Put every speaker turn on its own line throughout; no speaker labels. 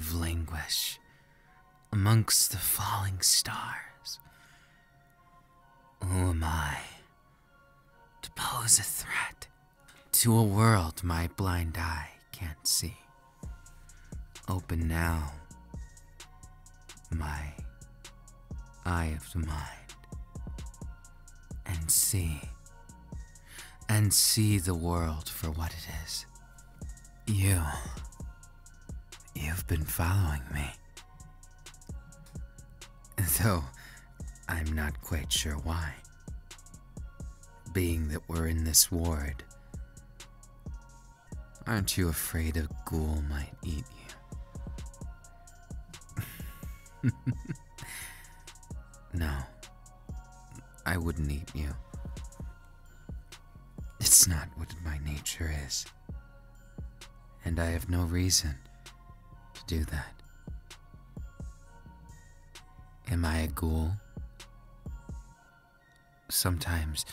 of languish amongst the falling stars. Who am I to pose a threat to a world my blind eye can't see? Open now, my eye of the mind, and see the world for what it is. You've been following me, though I'm not quite sure why. Being that we're in this ward, aren't you afraid a ghoul might eat you? No, I wouldn't eat you. It's not what my nature is, and I have no reason to do that. Am I a ghoul? Sometimes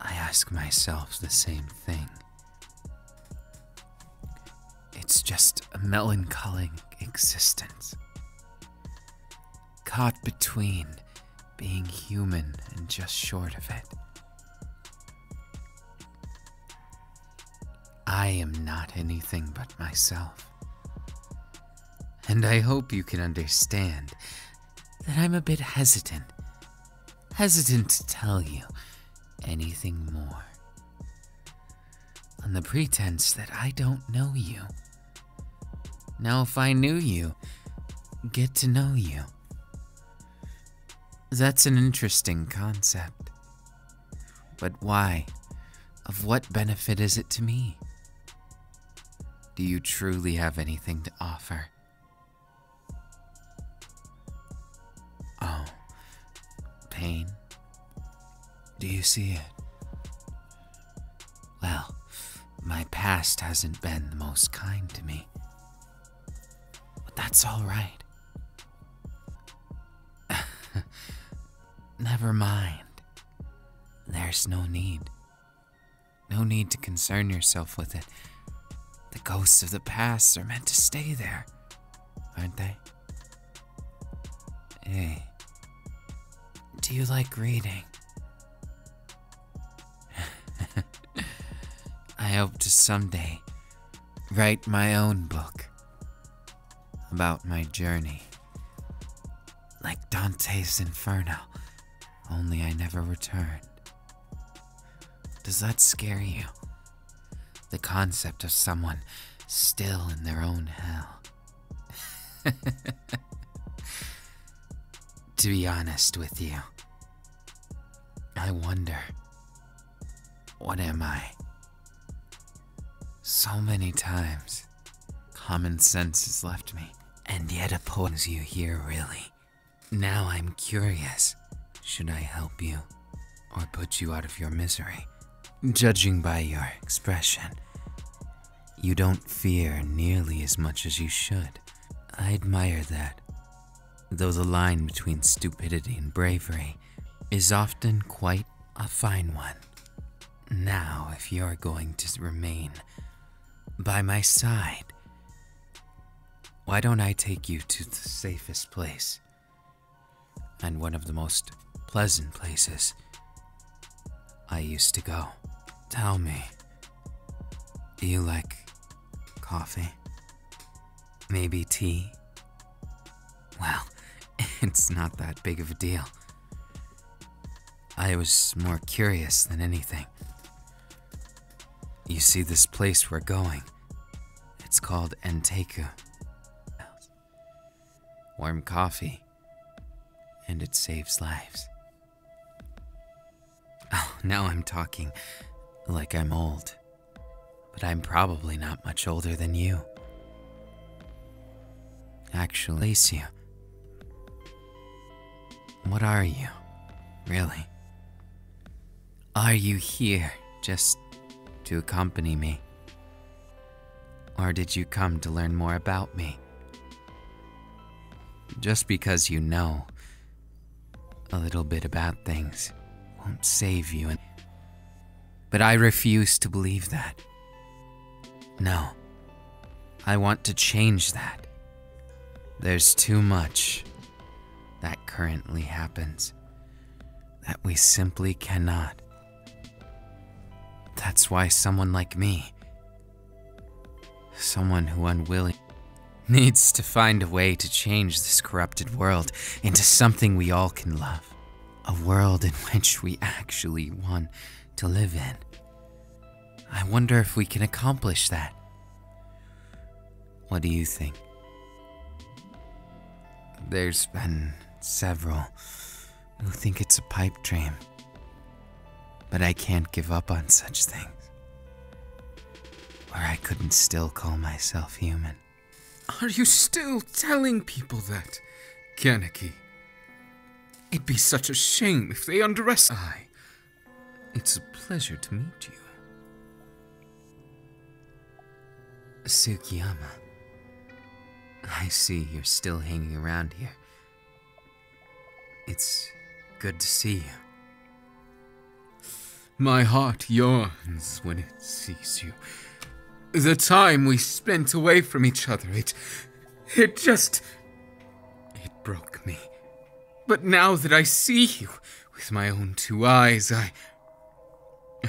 I ask myself the same thing. It's just a melancholy existence, caught between being human and just short of it. I am not anything but myself, and I hope you can understand that I'm a bit hesitant to tell you anything more, on the pretense that I don't know you. Now, if I knew you, get to know you, that's an interesting concept. But why? Of what benefit is it to me? Do you truly have anything to offer? Oh, pain? Do you see it? Well, my past hasn't been the most kind to me. But that's all right. Never mind. There's no need. No need to concern yourself with it. The ghosts of the past are meant to stay there, aren't they? Hey, do you like reading? I hope to someday write my own book about my journey, like Dante's Inferno, only I never returned. Does that scare you? The concept of someone still in their own hell. To be honest with you, I wonder, what am I? So many times, common sense has left me, and yet oppose you here, really. Now I'm curious, should I help you, or put you out of your misery? Judging by your expression, you don't fear nearly as much as you should. I admire that, though the line between stupidity and bravery is often quite a fine one. Now, if you're going to remain by my side, why don't I take you to the safest place, and one of the most pleasant places I used to go. Tell me, do you like coffee? Maybe tea? Well, it's not that big of a deal. I was more curious than anything. You see, this place we're going, it's called Enteku. Warm coffee, and it saves lives. Oh, now I'm talking like I'm old, but I'm probably not much older than you. Actually, Alicia, what are you, really? Are you here just to accompany me? Or did you come to learn more about me? Just because you know a little bit about things won't save you. But I refuse to believe that. No, I want to change that. There's too much that currently happens that we simply cannot. That's why someone like me, someone who unwilling, needs to find a way to change this corrupted world into something we all can love. A world in which we actually want to live in. I wonder if we can accomplish that. What do you think? There's been several who think it's a pipe dream, but I can't give up on such things. Or I couldn't still call myself human.
Are you still telling people that, Kaneki? It'd be such a shame if they underestimate. It's a pleasure to meet you.
Tsukiyama, I see you're still hanging around here. It's good to see you.
My heart yearns when it sees you. The time we spent away from each other, it broke me. But now that I see you with my own two eyes, I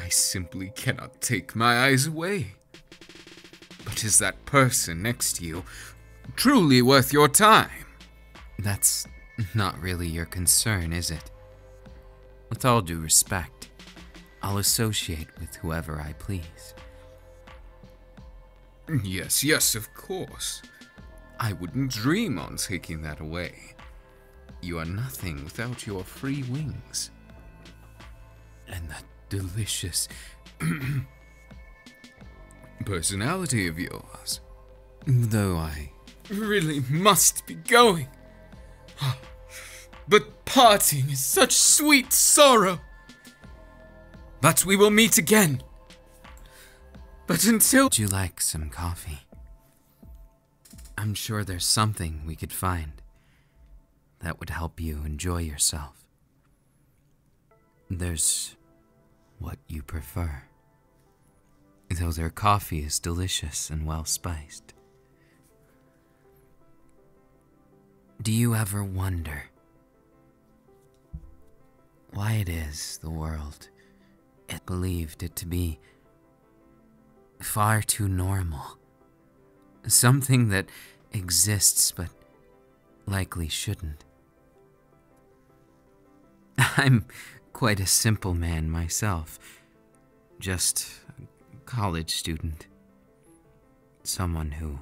simply cannot take my eyes away. But is that person next to you truly worth your time?
That's not really your concern, is it? With all due respect, I'll associate with whoever I please.
Yes, of course. I wouldn't dream on taking that away. You are nothing without your free wings. And that delicious personality of yours. Though I really must be going. But parting is such sweet sorrow. But we will meet again. But until—
Would you like some coffee? I'm sure there's something we could find that would help you enjoy yourself. There's what you prefer. Though their coffee is delicious and well spiced. Do you ever wonder why it is the world believed it to be far too normal? Something that exists but likely shouldn't. I'm quite a simple man myself. Just a college student. Someone who,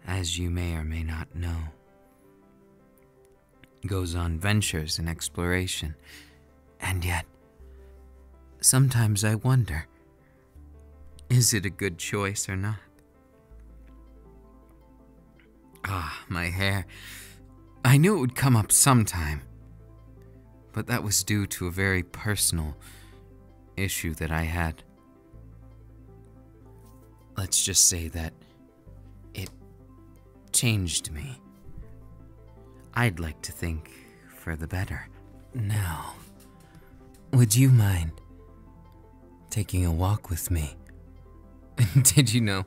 as you may or may not know, goes on ventures and exploration. And yet, sometimes I wonder, is it a good choice or not? My hair. I knew it would come up sometime, but that was due to a very personal issue that I had. Let's just say that it changed me. I'd like to think for the better. Now, would you mind taking a walk with me? Did you know,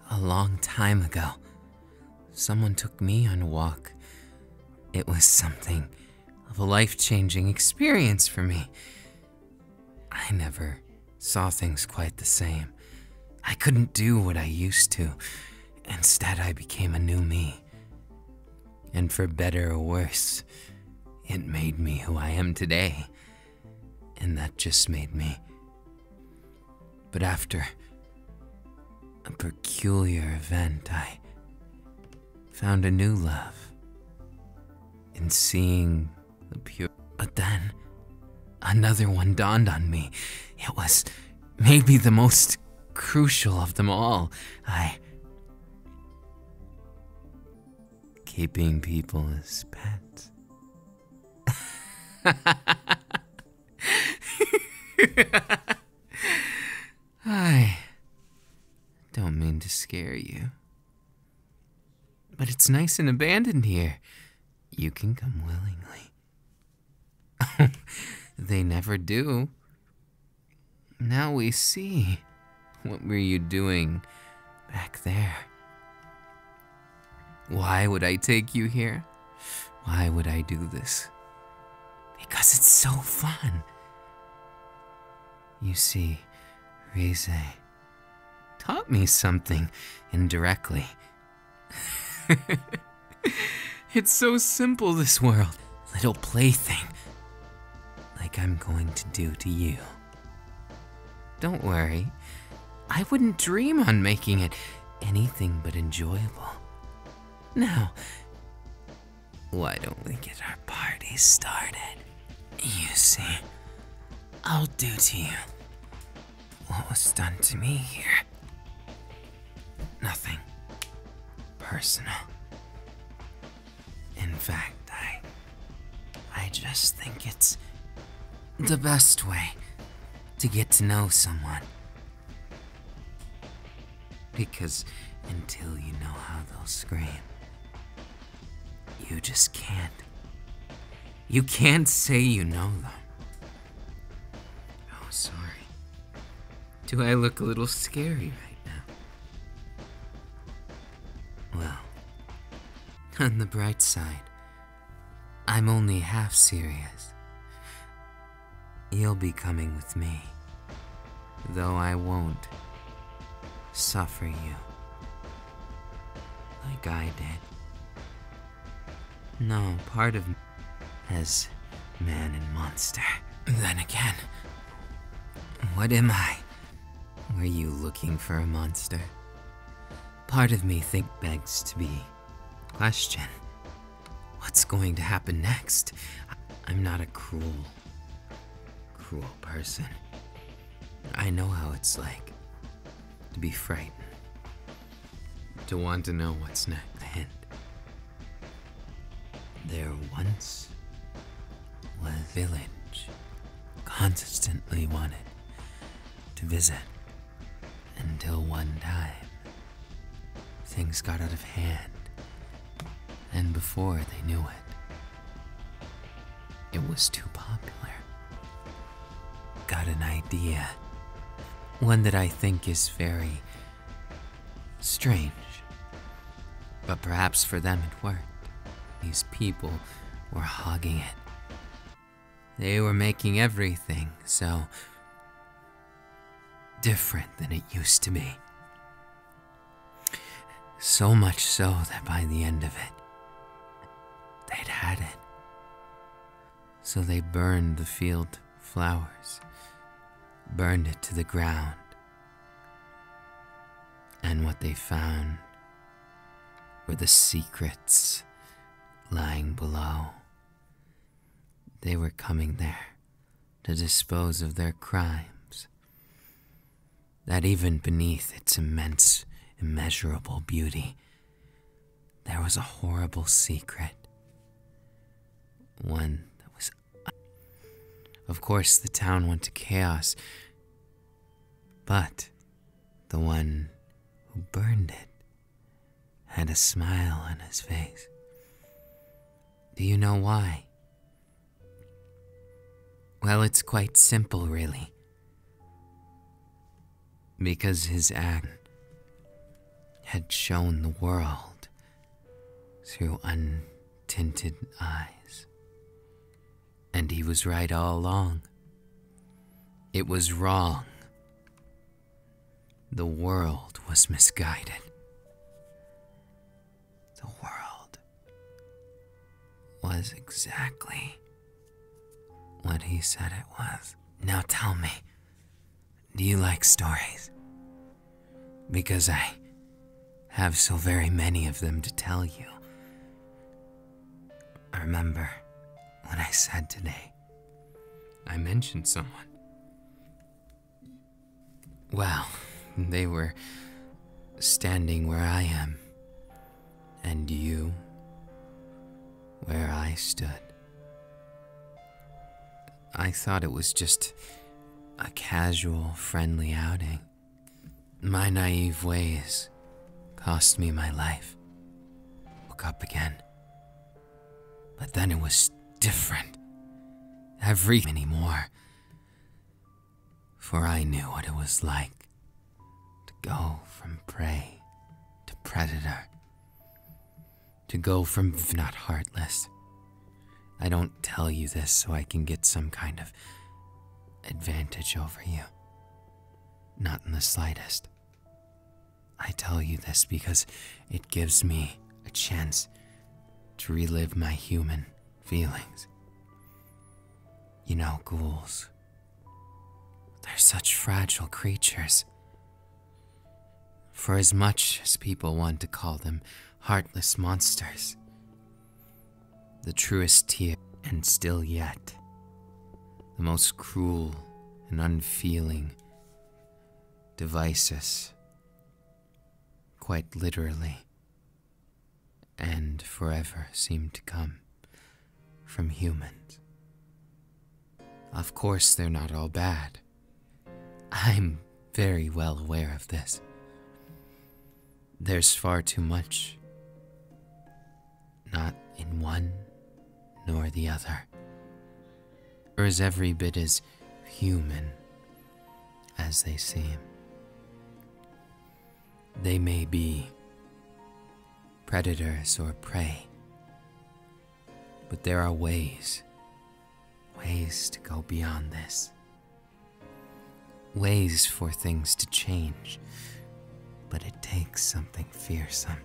a long time ago, someone took me on a walk. It was something of a life-changing experience for me. I never saw things quite the same. I couldn't do what I used to. Instead, I became a new me. And for better or worse, it made me who I am today. And that just made me. But after a peculiar event, I found a new love in seeing the pure. But then, another one dawned on me. It was maybe the most crucial of them all. Keeping people as pets. I don't mean to scare you, but it's nice and abandoned here. You can come willingly. They never do. Now we see. What were you doing back there? Why would I take you here? Why would I do this? Because it's so fun. You see, Rize taught me something indirectly. It's so simple, this world. Little plaything. Like I'm going to do to you. Don't worry. I wouldn't dream on making it anything but enjoyable. Now, why don't we get our party started? You see, I'll do to you what was done to me here. Nothing personal. In fact, I just think it's the best way to get to know someone. Because until you know how they'll scream, you just can't. You can't say you know them. Oh, sorry. Do I look a little scary right now? Well, on the bright side, I'm only half serious. You'll be coming with me, though I won't suffer you like I did. No, part of me as man and monster. Then again, what am I? Were you looking for a monster? Part of me begs to be questioned. What's going to happen next? I'm not a cruel person. I know how it's like to be frightened, to want to know what's next. A hint. There once was a village constantly wanted to visit until one time things got out of hand, and before they knew it was too popular. Got an idea, one that I think is very strange, but perhaps for them it worked. These people were hogging it. They were making everything so different than it used to be. So much so that by the end of it, they'd had it. So they burned the field flowers, burned it to the ground, and what they found were the secrets lying below. They were coming there to dispose of their crimes. That even beneath its immense, immeasurable beauty, there was a horrible secret. One that was... Of course, the town went to chaos, but the one who burned it had a smile on his face. Do you know why? Well, it's quite simple, really. Because his act had shown the world through untinted eyes. And he was right all along. It was wrong. The world was misguided. The world was exactly what he said it was. Now tell me, do you like stories? Because I have so very many of them to tell you. I remember what I said today. I mentioned someone. Well, they were standing where I am, and you where I stood. I thought it was just a casual, friendly outing. My naive ways cost me my life. Woke up again. But then it was different. Anymore. For I knew what it was like to go from prey to predator. To go from not heartless. I don't tell you this so I can get some kind of advantage over you. Not in the slightest. I tell you this because it gives me a chance to relive my human feelings. You know, ghouls. They're such fragile creatures. For as much as people want to call them heartless monsters, the truest tear, and still yet, the most cruel and unfeeling devices, quite literally, and forever seem to come from humans. Of course, they're not all bad. I'm very well aware of this. There's far too much, not in one nor the other, or is every bit as human as they seem. They may be predators or prey, but there are ways to go beyond this. Ways for things to change, but it takes something fearsome.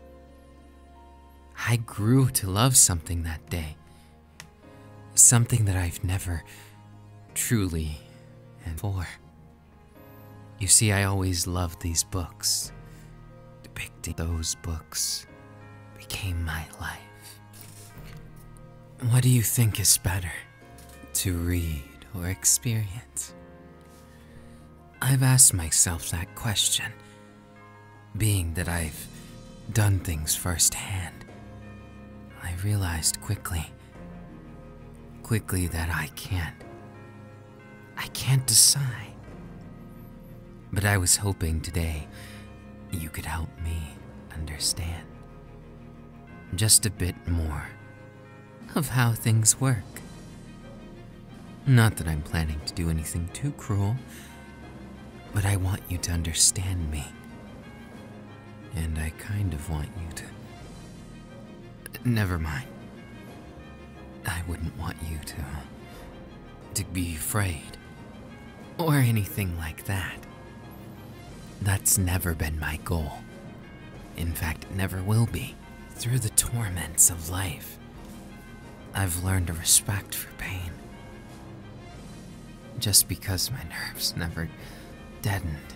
I grew to love something that day. Something that I've never truly and for. You see, I always loved these books. Depicting those books became my life. What do you think is better, to read or experience? I've asked myself that question, being that I've done things firsthand. I realized quickly that I can't decide. But I was hoping today you could help me understand just a bit more of how things work. Not that I'm planning to do anything too cruel, but I want you to understand me. And I kind of want you to... Never mind. I wouldn't want you to be afraid, or anything like that. That's never been my goal. In fact, it never will be. Through the torments of life, I've learned a respect for pain. Just because my nerves never deadened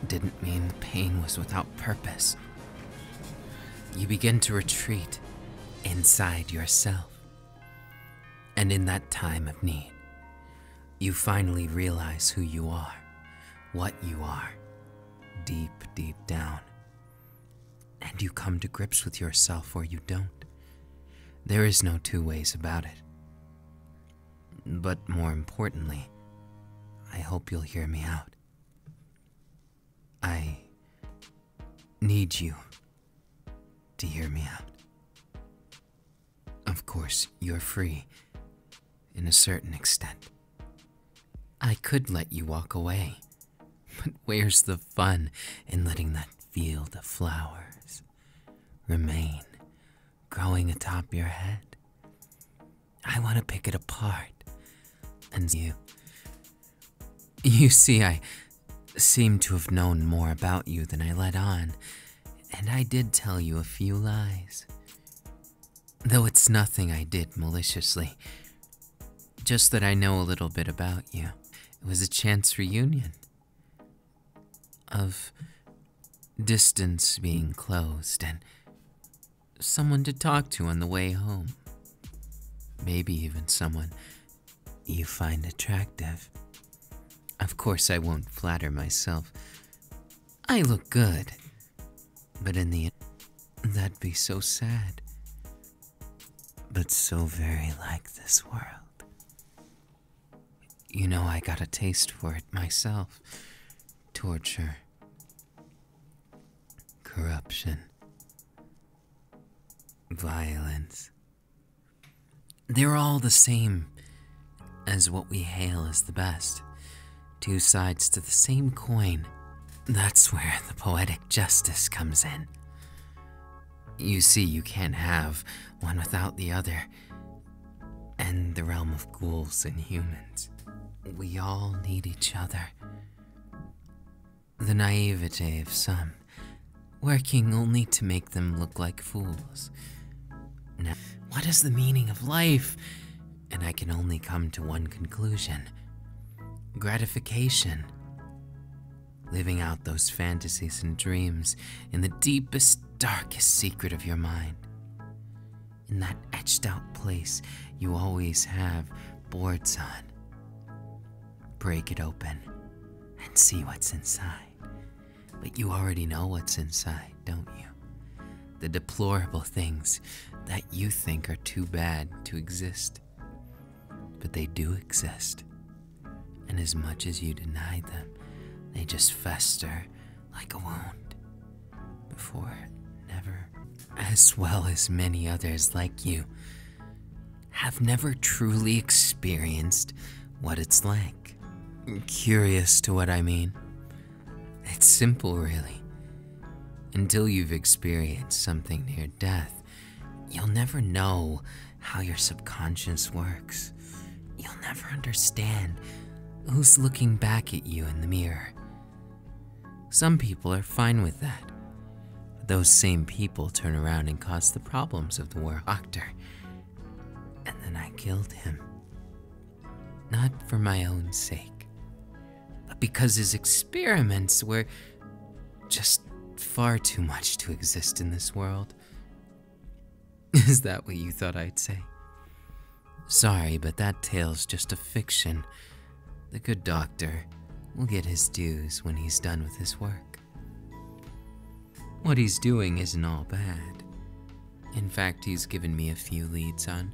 didn't mean the pain was without purpose. You begin to retreat inside yourself. And in that time of need, you finally realize who you are, what you are, deep, deep down. And you come to grips with yourself or you don't. There is no two ways about it. But more importantly, I hope you'll hear me out. I need you to hear me out. Of course, you're free, in a certain extent. I could let you walk away, but where's the fun in letting that field of flowers remain growing atop your head? I want to pick it apart and see you. You see, I seem to have known more about you than I let on, and I did tell you a few lies. Though it's nothing I did maliciously, just that I know a little bit about you. It was a chance reunion of distance being closed and someone to talk to on the way home. Maybe even someone you find attractive. Of course, I won't flatter myself. I look good, but in the end, that'd be so sad. But so very like this world. You know, I got a taste for it myself. Torture. Corruption. Violence. They're all the same as what we hail as the best. Two sides to the same coin. That's where the poetic justice comes in. You see, you can't have one without the other. And the realm of ghouls and humans, we all need each other. The naivete of some, working only to make them look like fools. Now, what is the meaning of life? And I can only come to one conclusion: gratification. Living out those fantasies and dreams in the deepest, darkest secret of your mind. In that etched out place you always have boards on. Break it open and see what's inside. But you already know what's inside, don't you? The deplorable things that you think are too bad to exist. But they do exist. And as much as you deny them, they just fester like a wound before never, as well as many others like you, have never truly experienced what it's like. Curious to what I mean? It's simple, really. Until you've experienced something near death, you'll never know how your subconscious works. You'll never understand who's looking back at you in the mirror. Some people are fine with that. But those same people turn around and cause the problems of the world. Doctor. And then I killed him. Not for my own sake, but because his experiments were just far too much to exist in this world. Is that what you thought I'd say? Sorry, but that tale's just a fiction. The good doctor will get his dues when he's done with his work. What he's doing isn't all bad. In fact, he's given me a few leads on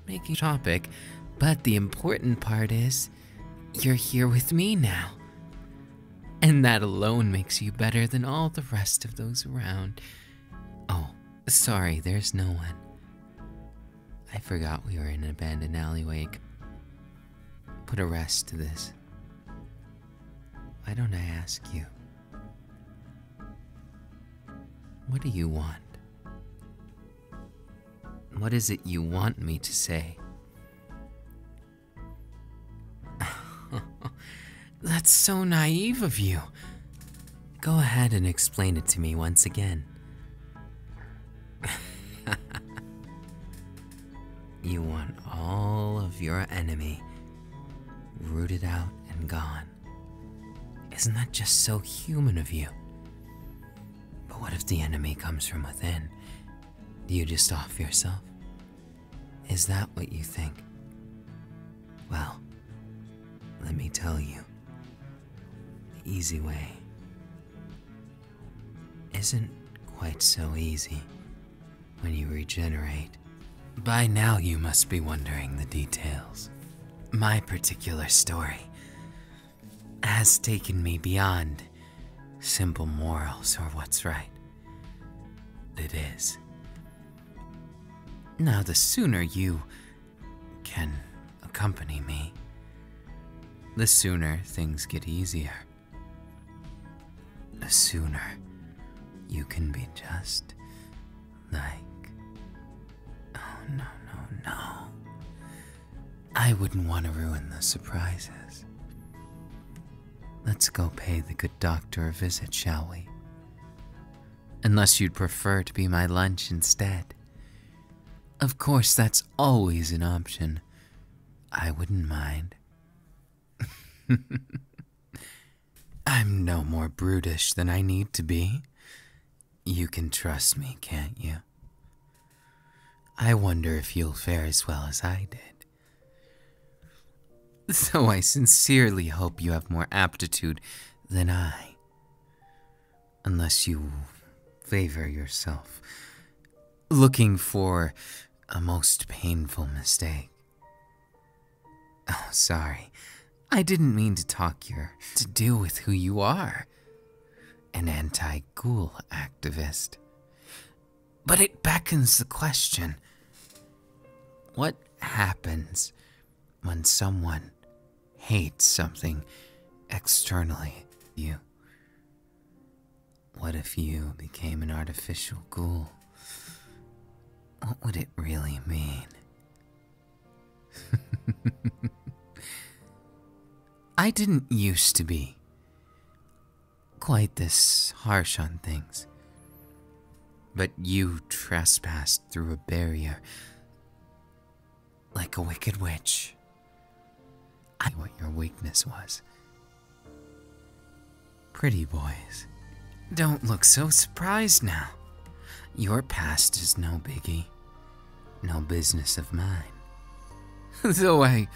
making a topic, but the important part is, you're here with me now. And that alone makes you better than all the rest of those around. Oh, sorry, there's no one. I forgot we were in an abandoned alleyway. Put a rest to this. Why don't I ask you? What do you want? What is it you want me to say? That's so naive of you. Go ahead and explain it to me once again. You want all of your enemy rooted out and gone. Isn't that just so human of you? But what if the enemy comes from within? Do you just off yourself? Is that what you think? Well, let me tell you. The easy way isn't quite so easy when you regenerate. By now you must be wondering the details. My particular story has taken me beyond simple morals or what's right. It is. Now, the sooner you can accompany me, the sooner things get easier. The sooner you can be just like... Oh, no, no, no. I wouldn't want to ruin the surprises. Let's go pay the good doctor a visit, shall we? Unless you'd prefer to be my lunch instead. Of course, that's always an option. I wouldn't mind. I'm no more brutish than I need to be. You can trust me, can't you? I wonder if you'll fare as well as I did. So I sincerely hope you have more aptitude than I. Unless you favor yourself, looking for a most painful mistake. Oh, sorry. I didn't mean to talk to do with who you are. An anti-ghoul activist. But it beckons the question. What happens when someone hates something externally you? What if you became an artificial ghoul what would it really mean? I didn't used to be quite this harsh on things. But you trespassed through a barrier like a wicked witch. I knew what your weakness was. Pretty boys, don't look so surprised now. Your past is no biggie, no business of mine. Though I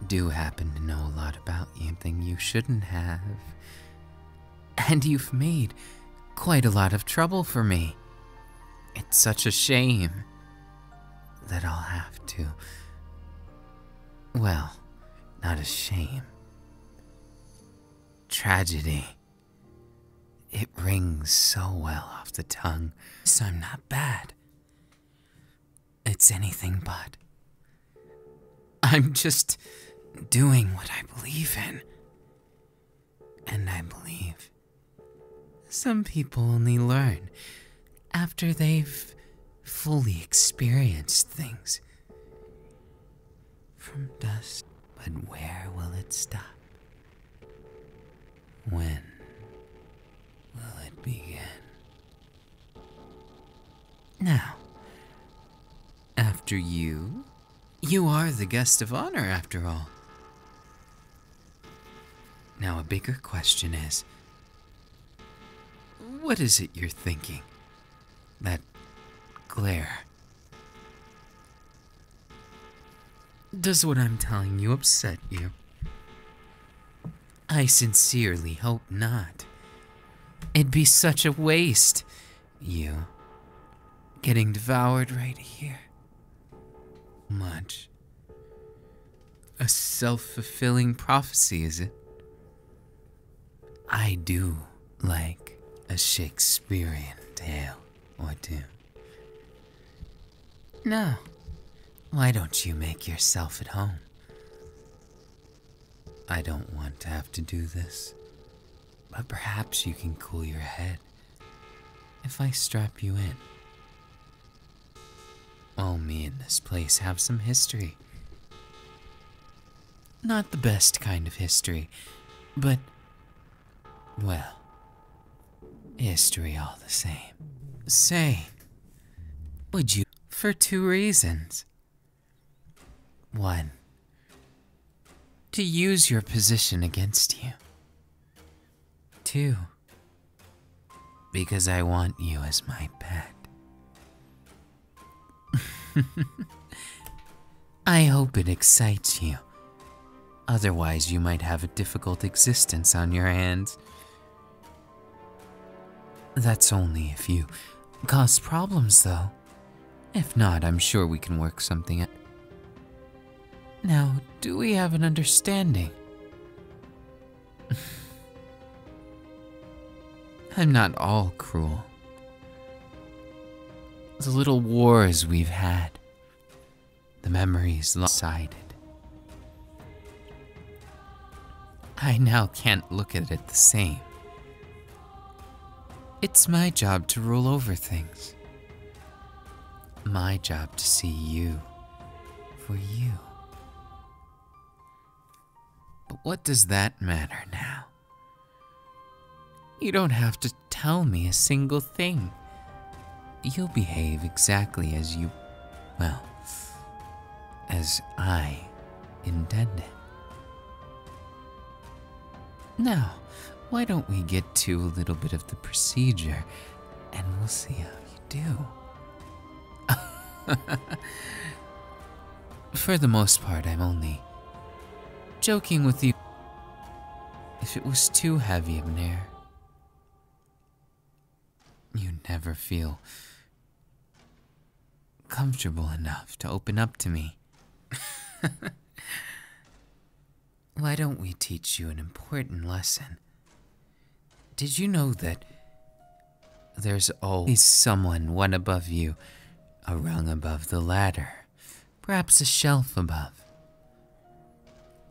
do happen to know a lot about you, something you shouldn't have. And you've made quite a lot of trouble for me. It's such a shame that I'll have to. Well, not a shame. Tragedy. It rings so well off the tongue. So I'm not bad. It's anything but. I'm just doing what I believe in. And I believe some people only learn after they've fully experienced things. From dust, but where will it stop? When will it begin? Now, after you are the guest of honor after all. Now a bigger question is, what is it you're thinking? That glare. Does what I'm telling you upset you? I sincerely hope not. It'd be such a waste, you getting devoured right here. Much. A self-fulfilling prophecy, is it? I do like a Shakespearean tale or two. Now, why don't you make yourself at home? I don't want to have to do this, but perhaps you can cool your head if I strap you in. Oh, me and this place have some history. Not the best kind of history, but, well, history all the same. Say, would you, for two reasons. One, to use your position against you. Two, because I want you as my pet. I hope it excites you. Otherwise, you might have a difficult existence on your hands. That's only if you cause problems, though. If not, I'm sure we can work something out. Now, do we have an understanding? I'm not all cruel. The little wars we've had, the memories lopsided. I now can't look at it the same. It's my job to rule over things. My job to see you for you. But what does that matter now? You don't have to tell me a single thing. You'll behave exactly as you, well, as I intended. Now, why don't we get to a little bit of the procedure, and we'll see how you do. For the most part, I'm only joking with you. If it was too heavy of an air, you'd never feel comfortable enough to open up to me. Why don't we teach you an important lesson? Did you know that there's always someone one above you, a rung above the ladder, perhaps a shelf above?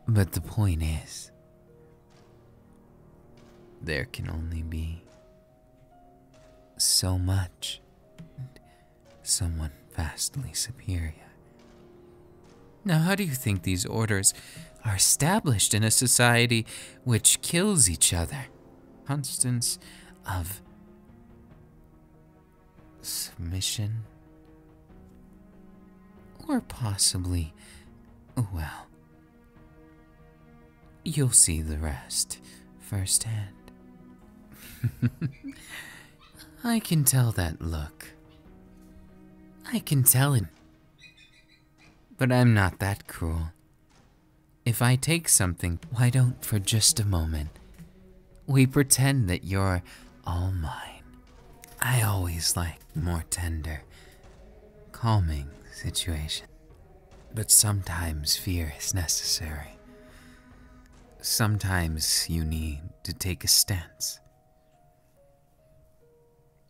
But the point is, there can only be so much. Someone vastly superior. Now, how do you think these orders are established in a society which kills each other? Constance of submission? Or possibly, well, you'll see the rest firsthand. I can tell that look. I can tell it. But I'm not that cruel. If I take something, why don't, for just a moment, we pretend that you're all mine? I always like more tender, calming situations. But sometimes fear is necessary. Sometimes you need to take a stance.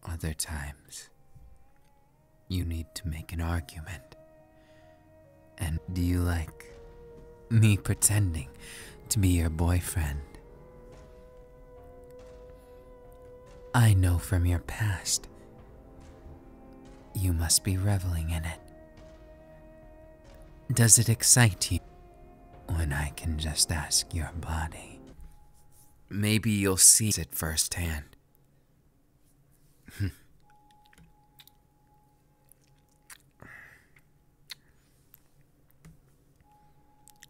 Other times, you need to make an argument. And do you like me pretending to be your boyfriend? I know from your past, you must be reveling in it. Does it excite you when I can just ask your body? Maybe you'll see it firsthand.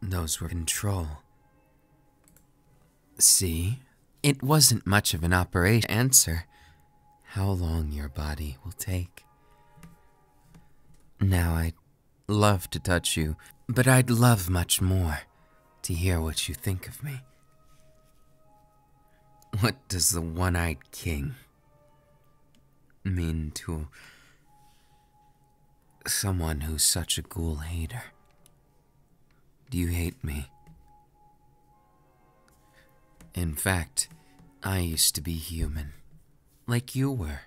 Those were control. See? It wasn't much of an operation. Answer how long your body will take. Now I'd love to touch you, but I'd love much more to hear what you think of me. What does the one-eyed king mean to someone who's such a ghoul hater? Do you hate me? In fact, I used to be human, like you were,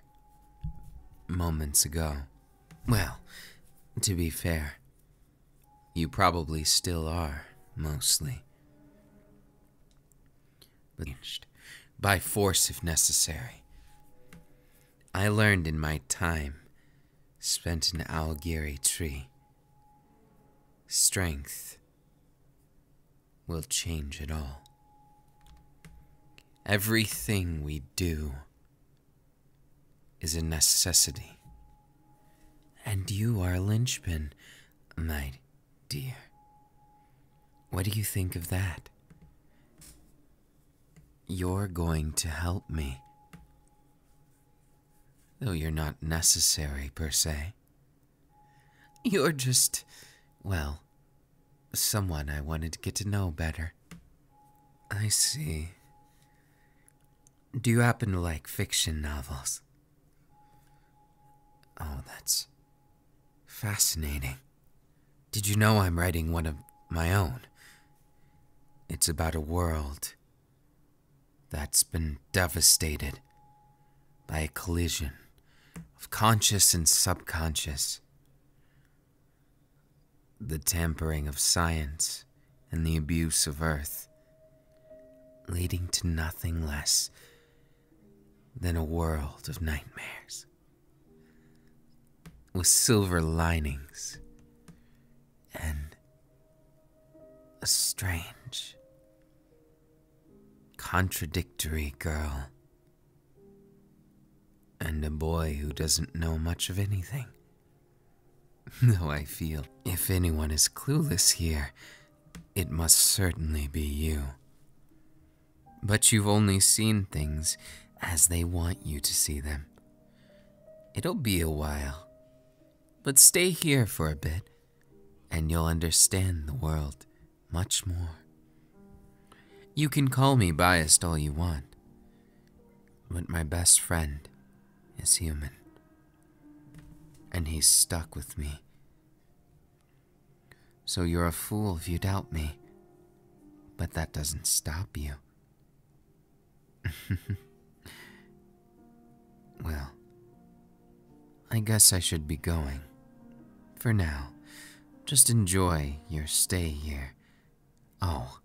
moments ago. Well, to be fair, you probably still are, mostly. But by force if necessary. I learned in my time spent in Algiri tree, strength will change it all. Everything we do is a necessity. And you are a linchpin, my dear. What do you think of that? You're going to help me. Though you're not necessary, per se. You're just, well, someone I wanted to get to know better. I see. Do you happen to like fiction novels? Oh, that's fascinating. Did you know I'm writing one of my own? It's about a world that's been devastated by a collision of conscious and subconscious. The tampering of science and the abuse of Earth, leading to nothing less than a world of nightmares, with silver linings and a strange, contradictory girl, and a boy who doesn't know much of anything. Though I feel if anyone is clueless here, it must certainly be you. But you've only seen things as they want you to see them. It'll be a while, but stay here for a bit, and you'll understand the world much more. You can call me biased all you want, but my best friend is human, and he's stuck with me. So you're a fool if you doubt me, but that doesn't stop you. Well, I guess I should be going. For now, just enjoy your stay here. Oh,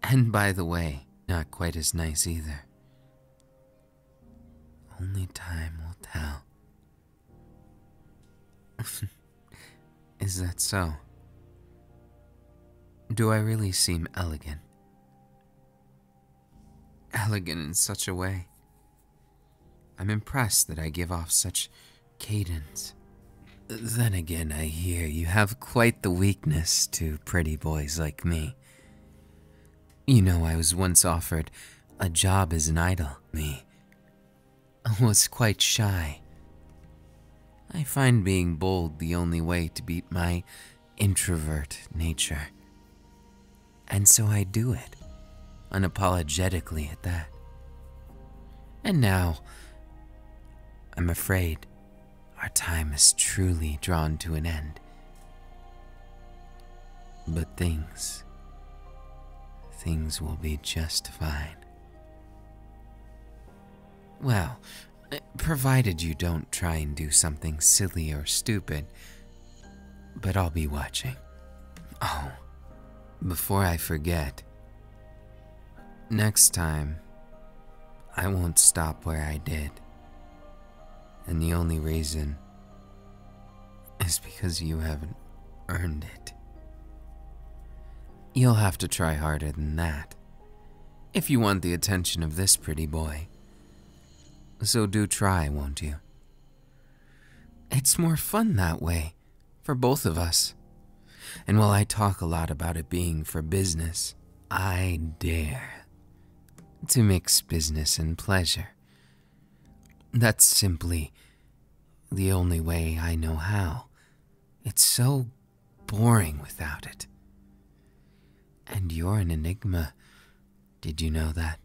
and by the way, not quite as nice either. Only time will tell. Is that so? Do I really seem elegant? Elegant in such a way. I'm impressed that I give off such cadence. Then again, I hear you have quite the weakness to pretty boys like me. You know, I was once offered a job as an idol. Me was quite shy. I find being bold the only way to beat my introvert nature. And so I do it, unapologetically at that. And now, I'm afraid our time is truly drawn to an end. But things will be just fine. Well, provided you don't try and do something silly or stupid, but I'll be watching. Oh, before I forget, next time, I won't stop where I did. And the only reason is because you haven't earned it. You'll have to try harder than that if you want the attention of this pretty boy. So do try, won't you? It's more fun that way, for both of us. And while I talk a lot about it being for business, I dare to mix business and pleasure. That's simply the only way I know how. It's so boring without it. And you're an enigma. Did you know that?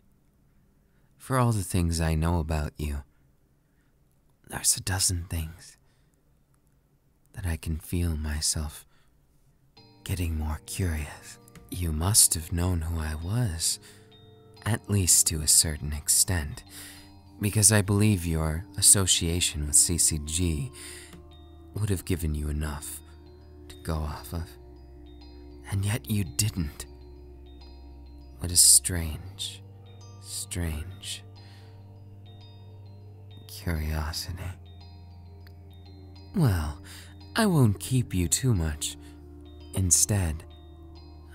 For all the things I know about you, there's a dozen things that I can feel myself getting more curious. You must have known who I was, at least to a certain extent, because I believe your association with CCG would have given you enough to go off of. And yet you didn't. What a strange curiosity. Well, I won't keep you too much. Instead,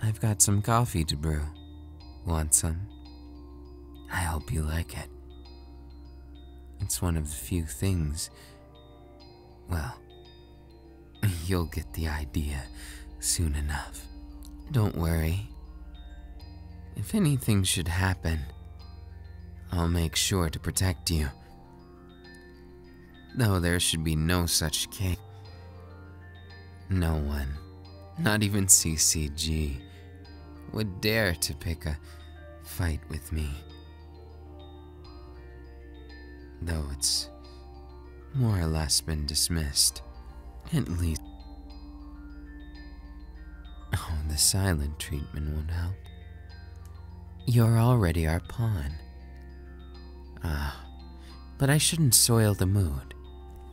I've got some coffee to brew. Want some? I hope you like it. It's one of the few things, well, you'll get the idea soon enough. Don't worry. If anything should happen, I'll make sure to protect you. Though there should be no such case. No one, not even CCG, would dare to pick a fight with me. Though it's more or less been dismissed, at least. Oh, the silent treatment won't help. You're already our pawn. But I shouldn't soil the mood.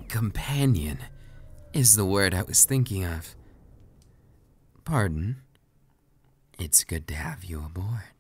Companion is the word I was thinking of. Pardon. It's good to have you aboard.